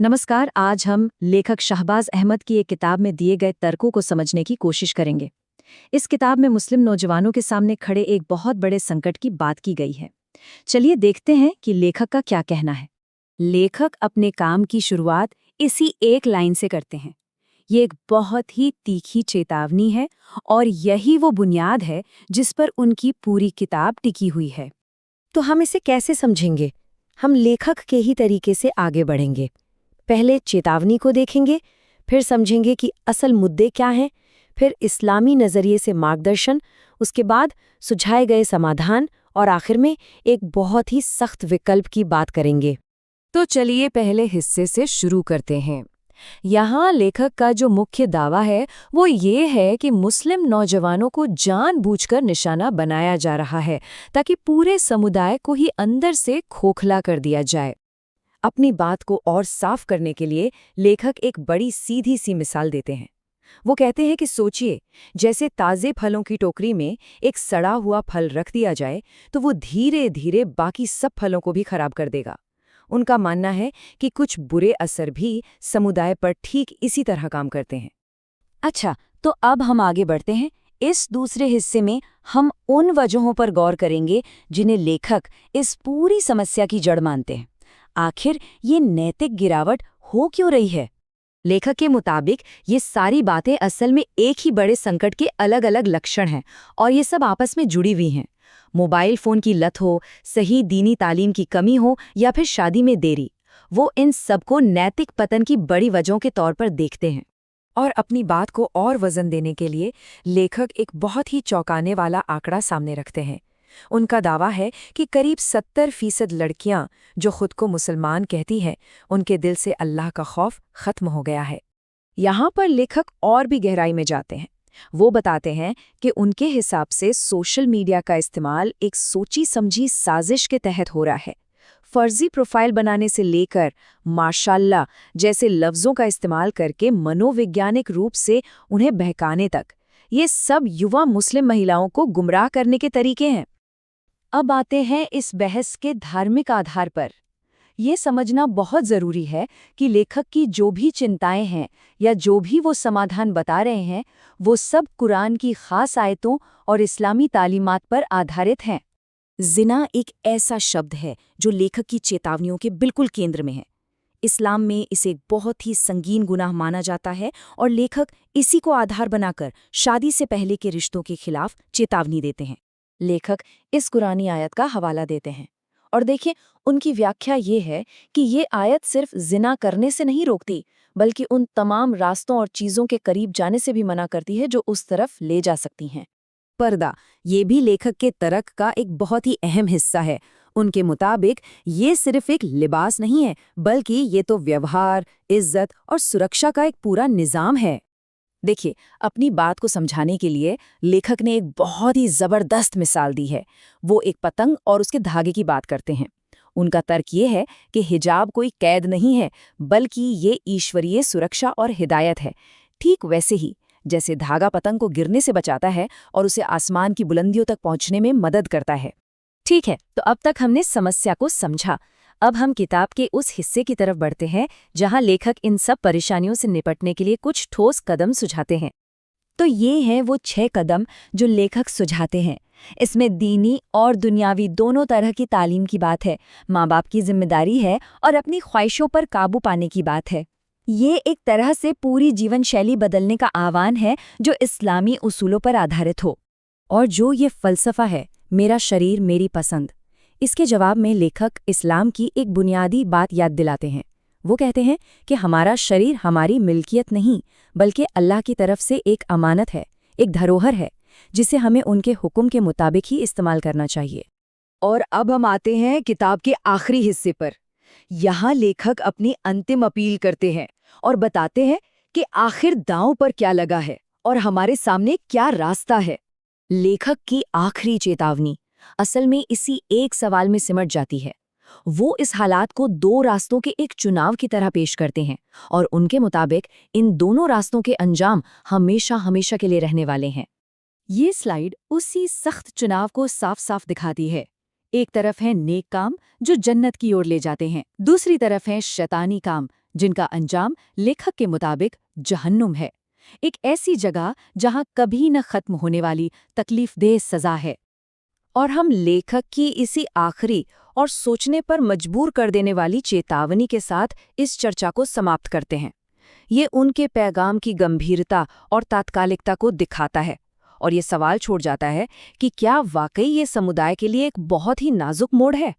नमस्कार। आज हम लेखक शहबाज अहमद की एक किताब में दिए गए तर्कों को समझने की कोशिश करेंगे। इस किताब में मुस्लिम नौजवानों के सामने खड़े एक बहुत बड़े संकट की बात की गई है। चलिए देखते हैं कि लेखक का क्या कहना है। लेखक अपने काम की शुरुआत इसी एक लाइन से करते हैं। ये एक बहुत ही तीखी चेतावनी है और यही वो बुनियाद है जिस पर उनकी पूरी किताब टिकी हुई है। तो हम इसे कैसे समझेंगे? हम लेखक के ही तरीके से आगे बढ़ेंगे। पहले चेतावनी को देखेंगे, फिर समझेंगे कि असल मुद्दे क्या हैं, फिर इस्लामी नज़रिए से मार्गदर्शन, उसके बाद सुझाए गए समाधान और आखिर में एक बहुत ही सख्त विकल्प की बात करेंगे। तो चलिए पहले हिस्से से शुरू करते हैं। यहाँ लेखक का जो मुख्य दावा है वो ये है कि मुस्लिम नौजवानों को जानबूझकर निशाना बनाया जा रहा है ताकि पूरे समुदाय को ही अंदर से खोखला कर दिया जाए। अपनी बात को और साफ करने के लिए लेखक एक बड़ी सीधी सी मिसाल देते हैं। वो कहते हैं कि सोचिए, जैसे ताज़े फलों की टोकरी में एक सड़ा हुआ फल रख दिया जाए तो वो धीरे धीरे बाकी सब फलों को भी खराब कर देगा। उनका मानना है कि कुछ बुरे असर भी समुदाय पर ठीक इसी तरह काम करते हैं। अच्छा, तो अब हम आगे बढ़ते हैं। इस दूसरे हिस्से में हम उन वजहों पर गौर करेंगे जिन्हें लेखक इस पूरी समस्या की जड़ मानते हैं। आखिर ये नैतिक गिरावट हो क्यों रही है? लेखक के मुताबिक ये सारी बातें असल में एक ही बड़े संकट के अलग अलग लक्षण हैं और ये सब आपस में जुड़ी हुई हैं। मोबाइल फोन की लत हो, सही दीनी तालीम की कमी हो या फिर शादी में देरी, वो इन सबको नैतिक पतन की बड़ी वजहों के तौर पर देखते हैं। और अपनी बात को और वजन देने के लिए लेखक एक बहुत ही चौंकाने वाला आंकड़ा सामने रखते हैं। उनका दावा है कि करीब 70% लड़कियां जो खुद को मुसलमान कहती हैं, उनके दिल से अल्लाह का खौफ खत्म हो गया है। यहाँ पर लेखक और भी गहराई में जाते हैं। वो बताते हैं कि उनके हिसाब से सोशल मीडिया का इस्तेमाल एक सोची समझी साजिश के तहत हो रहा है। फर्जी प्रोफाइल बनाने से लेकर माशाल्लाह जैसे लफ्ज़ों का इस्तेमाल करके मनोवैज्ञानिक रूप से उन्हें बहकाने तक, ये सब युवा मुस्लिम महिलाओं को गुमराह करने के तरीके हैं। अब आते हैं इस बहस के धार्मिक आधार पर। ये समझना बहुत ज़रूरी है कि लेखक की जो भी चिंताएं हैं या जो भी वो समाधान बता रहे हैं, वो सब कुरान की खास आयतों और इस्लामी तालीमात पर आधारित हैं। जिना एक ऐसा शब्द है जो लेखक की चेतावनियों के बिल्कुल केंद्र में है। इस्लाम में इसे एक बहुत ही संगीन गुनाह माना जाता है और लेखक इसी को आधार बनाकर शादी से पहले के रिश्तों के खिलाफ चेतावनी देते हैं। लेखक इस कुरानी आयत का हवाला देते हैं और देखिए, उनकी व्याख्या ये है कि ये आयत सिर्फ जिना करने से नहीं रोकती, बल्कि उन तमाम रास्तों और चीज़ों के करीब जाने से भी मना करती है जो उस तरफ ले जा सकती हैं। पर्दा, ये भी लेखक के तर्क का एक बहुत ही अहम हिस्सा है। उनके मुताबिक ये सिर्फ एक लिबास नहीं है, बल्कि ये तो व्यवहार, इज्जत और सुरक्षा का एक पूरा निज़ाम है। देखिए, अपनी बात को समझाने के लिए लेखक ने एक बहुत ही ज़बरदस्त मिसाल दी है। वो एक पतंग और उसके धागे की बात करते हैं। उनका तर्क ये है कि हिजाब कोई कैद नहीं है, बल्कि ये ईश्वरीय सुरक्षा और हिदायत है। ठीक वैसे ही जैसे धागा पतंग को गिरने से बचाता है और उसे आसमान की बुलंदियों तक पहुंचने में मदद करता है। ठीक है, तो अब तक हमने समस्या को समझा। अब हम किताब के उस हिस्से की तरफ बढ़ते हैं जहां लेखक इन सब परेशानियों से निपटने के लिए कुछ ठोस कदम सुझाते हैं। तो ये हैं वो 6 कदम जो लेखक सुझाते हैं। इसमें दीनी और दुनियावी दोनों तरह की तालीम की बात है, माँ बाप की जिम्मेदारी है और अपनी ख्वाहिशों पर काबू पाने की बात है। ये एक तरह से पूरी जीवन शैली बदलने का आह्वान है जो इस्लामी उसूलों पर आधारित हो। और जो ये फ़लसफ़ा है, मेरा शरीर मेरी पसंद, इसके जवाब में लेखक इस्लाम की एक बुनियादी बात याद दिलाते हैं। वो कहते हैं कि हमारा शरीर हमारी मिल्कियत नहीं, बल्कि अल्लाह की तरफ से एक अमानत है, एक धरोहर है, जिसे हमें उनके हुक्म के मुताबिक ही इस्तेमाल करना चाहिए। और अब हम आते हैं किताब के आखिरी हिस्से पर। यहाँ लेखक अपनी अंतिम अपील करते हैं और बताते हैं कि आखिर दांव पर क्या लगा है और हमारे सामने क्या रास्ता है। लेखक की आखिरी चेतावनी असल में इसी एक सवाल में सिमट जाती है। वो इस हालात को 2 रास्तों के एक चुनाव की तरह पेश करते हैं और उनके मुताबिक इन दोनों रास्तों के अंजाम हमेशा हमेशा के लिए रहने वाले हैं। ये स्लाइड उसी सख्त चुनाव को साफ साफ दिखाती है। एक तरफ है नेक काम जो जन्नत की ओर ले जाते हैं, दूसरी तरफ है शैतानी काम जिनका अंजाम लेखक के मुताबिक जहन्नुम है, एक ऐसी जगह जहां कभी न खत्म होने वाली तकलीफदेह सजा है। और हम लेखक की इसी आखिरी और सोचने पर मजबूर कर देने वाली चेतावनी के साथ इस चर्चा को समाप्त करते हैं। ये उनके पैगाम की गंभीरता और तात्कालिकता को दिखाता है, और ये सवाल छोड़ जाता है कि क्या वाकई ये समुदाय के लिए एक बहुत ही नाजुक मोड़ है।